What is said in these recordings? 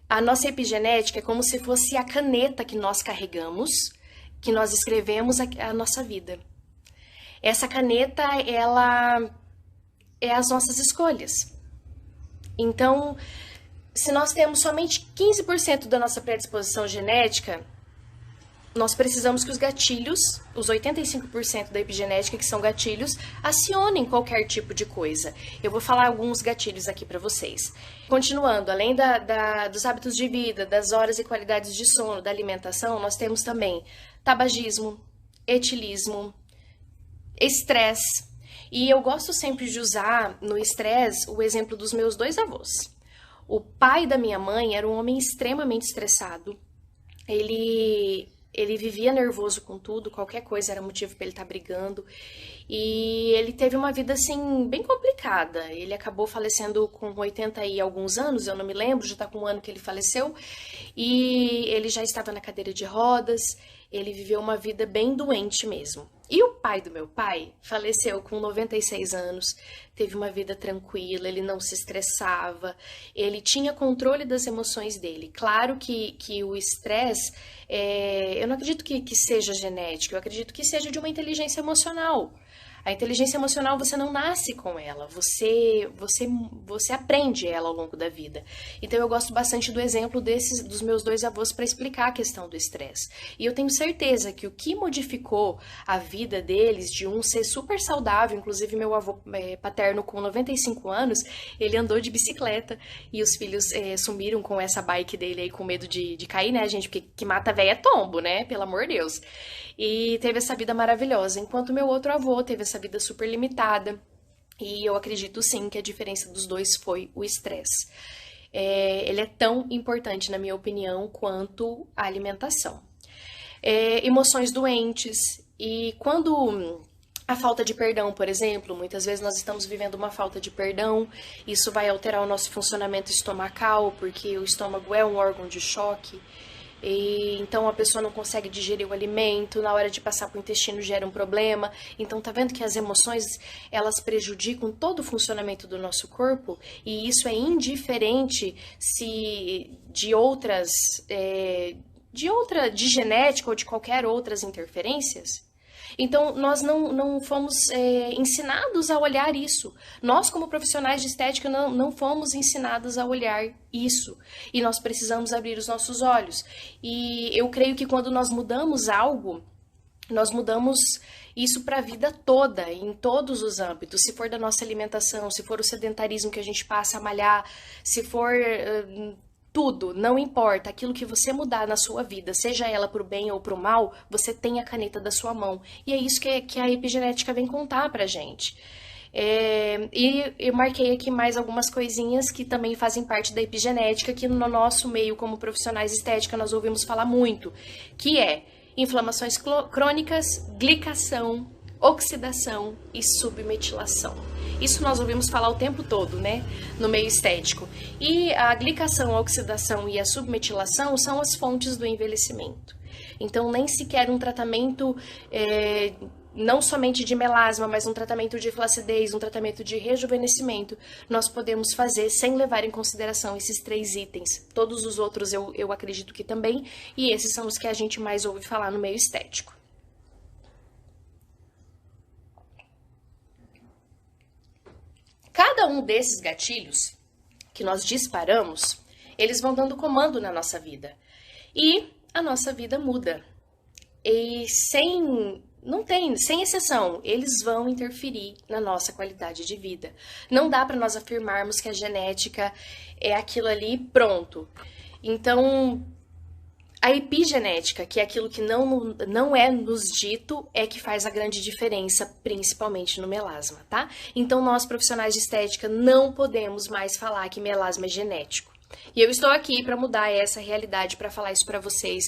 A nossa epigenética é como se fosse a caneta que nós carregamos, que nós escrevemos a nossa vida. Essa caneta, ela é as nossas escolhas. Então, se nós temos somente 15% da nossa predisposição genética, nós precisamos que os gatilhos, os 85% da epigenética, que são gatilhos, acionem qualquer tipo de coisa. Eu vou falar alguns gatilhos aqui para vocês. Continuando, além dos hábitos de vida, das horas e qualidades de sono, da alimentação, nós temos também tabagismo, etilismo, estresse. E eu gosto sempre de usar no estresse o exemplo dos meus dois avós. O pai da minha mãe era um homem extremamente estressado. Ele vivia nervoso com tudo, qualquer coisa era motivo para ele estar brigando. E ele teve uma vida, assim, bem complicada. Ele acabou falecendo com 80 e alguns anos, eu não me lembro, já está com um ano que ele faleceu. E ele já estava na cadeira de rodas, ele viveu uma vida bem doente mesmo. E o pai do meu pai faleceu com 96 anos, teve uma vida tranquila, ele não se estressava, ele tinha controle das emoções dele. Claro que o estresse, eu não acredito que seja genético, eu acredito que seja de uma inteligência emocional. A inteligência emocional você não nasce com ela, você aprende ela ao longo da vida. Então eu gosto bastante do exemplo dos meus dois avós para explicar a questão do estresse. E eu tenho certeza que o que modificou a vida deles, de um ser super saudável, inclusive meu avô paterno com 95 anos, ele andou de bicicleta e os filhos sumiram com essa bike dele aí com medo de cair, né, gente? Porque que mata véia é tombo, né? Pelo amor de Deus. E teve essa vida maravilhosa, enquanto meu outro avô teve essa vida super limitada. E eu acredito sim que a diferença dos dois foi o estresse. Ele é tão importante, na minha opinião, quanto a alimentação. Emoções doentes. E quando a falta de perdão, por exemplo, muitas vezes nós estamos vivendo uma falta de perdão, isso vai alterar o nosso funcionamento estomacal, porque o estômago é um órgão de choque. E então a pessoa não consegue digerir o alimento, na hora de passar para o intestino gera um problema. Então tá vendo que as emoções, elas prejudicam todo o funcionamento do nosso corpo, e isso é indiferente se de genética ou de qualquer outras interferências. Então, nós não fomos ensinados a olhar isso. Nós, como profissionais de estética, não fomos ensinados a olhar isso. E nós precisamos abrir os nossos olhos. E eu creio que quando nós mudamos algo, nós mudamos isso para a vida toda, em todos os âmbitos. Se for da nossa alimentação, se for o sedentarismo que a gente passa a malhar, se for tudo, não importa, aquilo que você mudar na sua vida, seja ela pro bem ou pro mal, você tem a caneta da sua mão. E é isso que a epigenética vem contar pra gente. E eu marquei aqui mais algumas coisinhas que também fazem parte da epigenética, que no nosso meio, como profissionais de estética, nós ouvimos falar muito, que é inflamações crônicas, glicação, oxidação e submetilação. Isso nós ouvimos falar o tempo todo, né, no meio estético. E a glicação, a oxidação e a submetilação são as fontes do envelhecimento. Então, nem sequer um tratamento, não somente de melasma, mas um tratamento de flacidez, um tratamento de rejuvenescimento, nós podemos fazer sem levar em consideração esses 3 itens. Todos os outros eu acredito que também, e esses são os que a gente mais ouve falar no meio estético. Cada um desses gatilhos que nós disparamos, eles vão dando comando na nossa vida. E a nossa vida muda. E sem exceção, eles vão interferir na nossa qualidade de vida. Não dá para nós afirmarmos que a genética é aquilo ali pronto. Então, a epigenética, que é aquilo que não é nos dito, é que faz a grande diferença, principalmente no melasma, tá? Então, nós, profissionais de estética, não podemos mais falar que melasma é genético. E eu estou aqui para mudar essa realidade, para falar isso para vocês.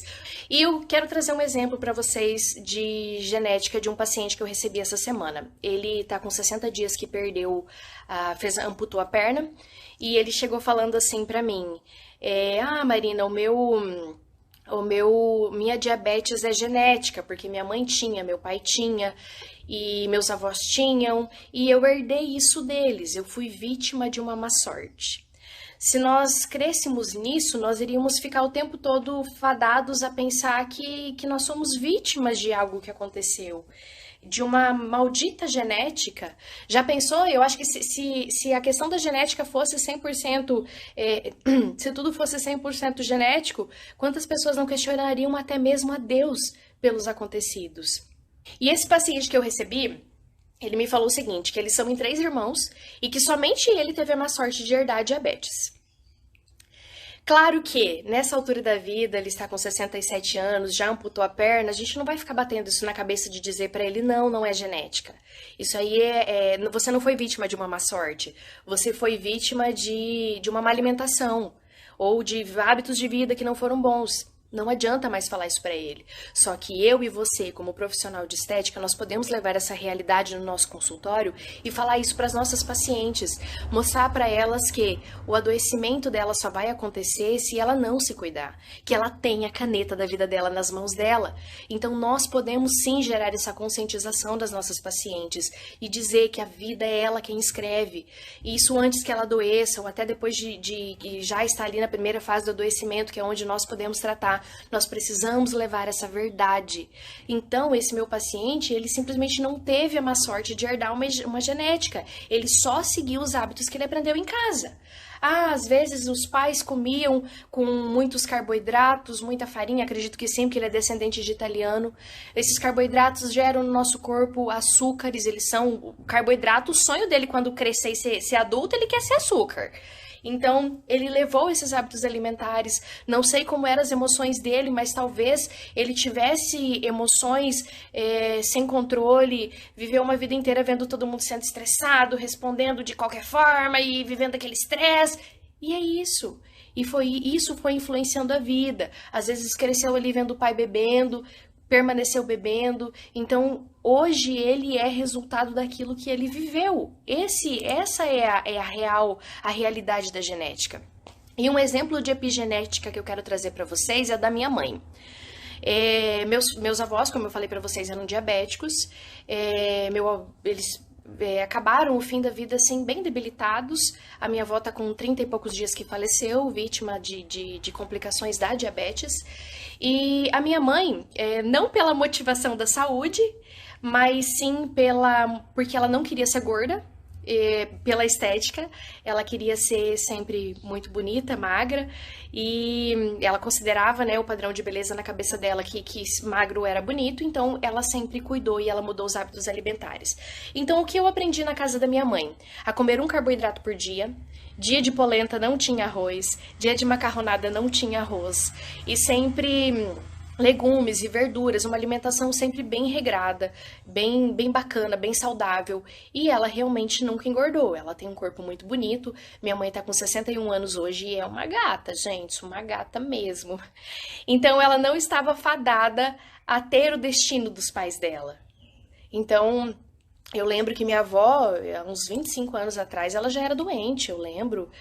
E eu quero trazer um exemplo para vocês de genética de um paciente que eu recebi essa semana. Ele tá com 60 dias que amputou a perna, e ele chegou falando assim para mim, Marina, minha diabetes é genética, porque minha mãe tinha, meu pai tinha, e meus avós tinham, e eu herdei isso deles, eu fui vítima de uma má sorte. Se nós crêssemos nisso, nós iríamos ficar o tempo todo fadados a pensar que nós somos vítimas de algo que aconteceu, de uma maldita genética. Já pensou? Eu acho que se a questão da genética fosse 100%, se tudo fosse 100% genético, quantas pessoas não questionariam até mesmo a Deus pelos acontecidos? E esse paciente que eu recebi, ele me falou o seguinte, que eles são em 3 irmãos e que somente ele teve a má sorte de herdar diabetes. Claro que, nessa altura da vida, ele está com 67 anos, já amputou a perna, a gente não vai ficar batendo isso na cabeça de dizer pra ele, não é genética. Isso aí você não foi vítima de uma má sorte, você foi vítima de uma má alimentação, ou de hábitos de vida que não foram bons. Não adianta mais falar isso pra ele. Só que eu e você, como profissional de estética, nós podemos levar essa realidade no nosso consultório e falar isso para as nossas pacientes. Mostrar para elas que o adoecimento dela só vai acontecer se ela não se cuidar. Que ela tem a caneta da vida dela nas mãos dela. Então nós podemos sim gerar essa conscientização das nossas pacientes e dizer que a vida é ela quem escreve. E isso antes que ela adoeça ou até depois de já estar ali na primeira fase do adoecimento, que é onde nós podemos tratar. Nós precisamos levar essa verdade. Então, esse meu paciente, ele simplesmente não teve a má sorte de herdar uma genética. Ele só seguiu os hábitos que ele aprendeu em casa. Às vezes os pais comiam com muitos carboidratos, muita farinha, acredito que sim, porque ele é descendente de italiano. Esses carboidratos geram no nosso corpo açúcares, eles são carboidrato. O sonho dele quando crescer e ser adulto, ele quer ser açúcar. Então, ele levou esses hábitos alimentares, não sei como eram as emoções dele, mas talvez ele tivesse emoções sem controle, viveu uma vida inteira vendo todo mundo sendo estressado, respondendo de qualquer forma e vivendo aquele estresse. E é isso. E isso foi influenciando a vida. Às vezes cresceu ali vendo o pai bebendo, permaneceu bebendo, então hoje ele é resultado daquilo que ele viveu. Essa é a realidade da genética. E um exemplo de epigenética que eu quero trazer para vocês é da minha mãe. Meus avós, como eu falei para vocês, eram diabéticos. Eles acabaram o fim da vida assim bem debilitados. A minha avó tá com 30 e poucos dias que faleceu, vítima de complicações da diabetes. E a minha mãe, não pela motivação da saúde, mas sim porque ela não queria ser gorda, pela estética. Ela queria ser sempre muito bonita, magra, e ela considerava, né, o padrão de beleza na cabeça dela que magro era bonito, então ela sempre cuidou e ela mudou os hábitos alimentares. Então o que eu aprendi na casa da minha mãe? A comer um carboidrato por dia. Dia de polenta não tinha arroz, dia de macarronada não tinha arroz, e sempre legumes e verduras, uma alimentação sempre bem regrada, bem bacana, bem saudável. E ela realmente nunca engordou, ela tem um corpo muito bonito. Minha mãe tá com 61 anos hoje e é uma gata, gente, uma gata mesmo. Então ela não estava fadada a ter o destino dos pais dela. Então, eu lembro que minha avó, há uns 25 anos atrás, ela já era doente. Eu lembro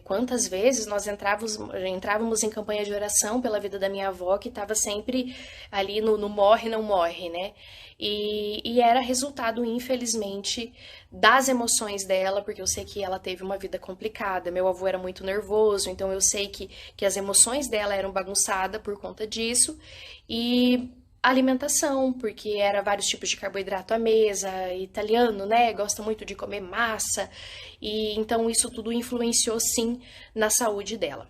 quantas vezes nós entrávamos em campanha de oração pela vida da minha avó, que estava sempre ali no morre, não morre, né? E era resultado, infelizmente, das emoções dela, porque eu sei que ela teve uma vida complicada. Meu avô era muito nervoso, então eu sei que as emoções dela eram bagunçadas por conta disso. E alimentação, porque era vários tipos de carboidrato à mesa, italiano, né, gosta muito de comer massa, e então isso tudo influenciou sim na saúde dela.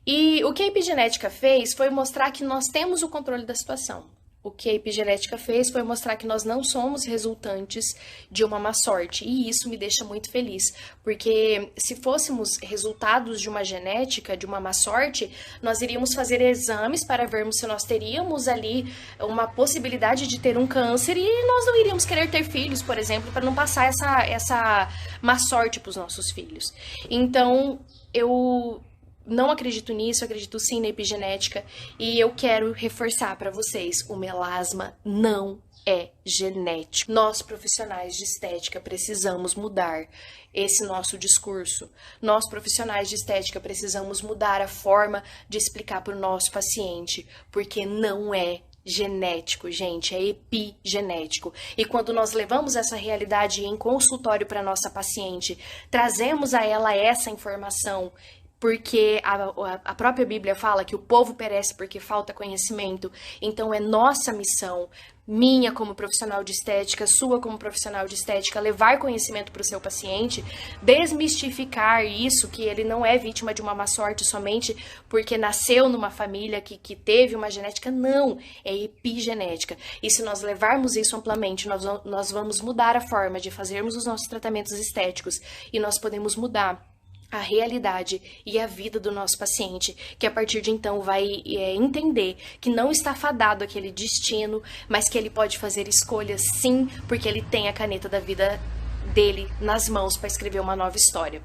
E o que a epigenética fez foi mostrar que nós temos o controle da situação. O que a epigenética fez foi mostrar que nós não somos resultantes de uma má sorte, e isso me deixa muito feliz, porque se fôssemos resultados de uma genética, de uma má sorte, nós iríamos fazer exames para vermos se nós teríamos ali uma possibilidade de ter um câncer, e nós não iríamos querer ter filhos, por exemplo, para não passar essa má sorte para os nossos filhos. Então, eu não acredito nisso, acredito sim na epigenética, e eu quero reforçar para vocês, o melasma não é genético. Nós, profissionais de estética, precisamos mudar esse nosso discurso. Nós, profissionais de estética, precisamos mudar a forma de explicar para o nosso paciente, porque não é genético, gente, é epigenético. E quando nós levamos essa realidade em consultório para nossa paciente, trazemos a ela essa informação, porque a própria Bíblia fala que o povo perece porque falta conhecimento. Então é nossa missão, minha como profissional de estética, sua como profissional de estética, levar conhecimento para o seu paciente, desmistificar isso, que ele não é vítima de uma má sorte somente porque nasceu numa família que teve uma genética. Não, é epigenética. E se nós levarmos isso amplamente, nós vamos mudar a forma de fazermos os nossos tratamentos estéticos e nós podemos mudar a realidade e a vida do nosso paciente, que a partir de então vai entender que não está fadado aquele destino, mas que ele pode fazer escolhas sim, porque ele tem a caneta da vida dele nas mãos para escrever uma nova história.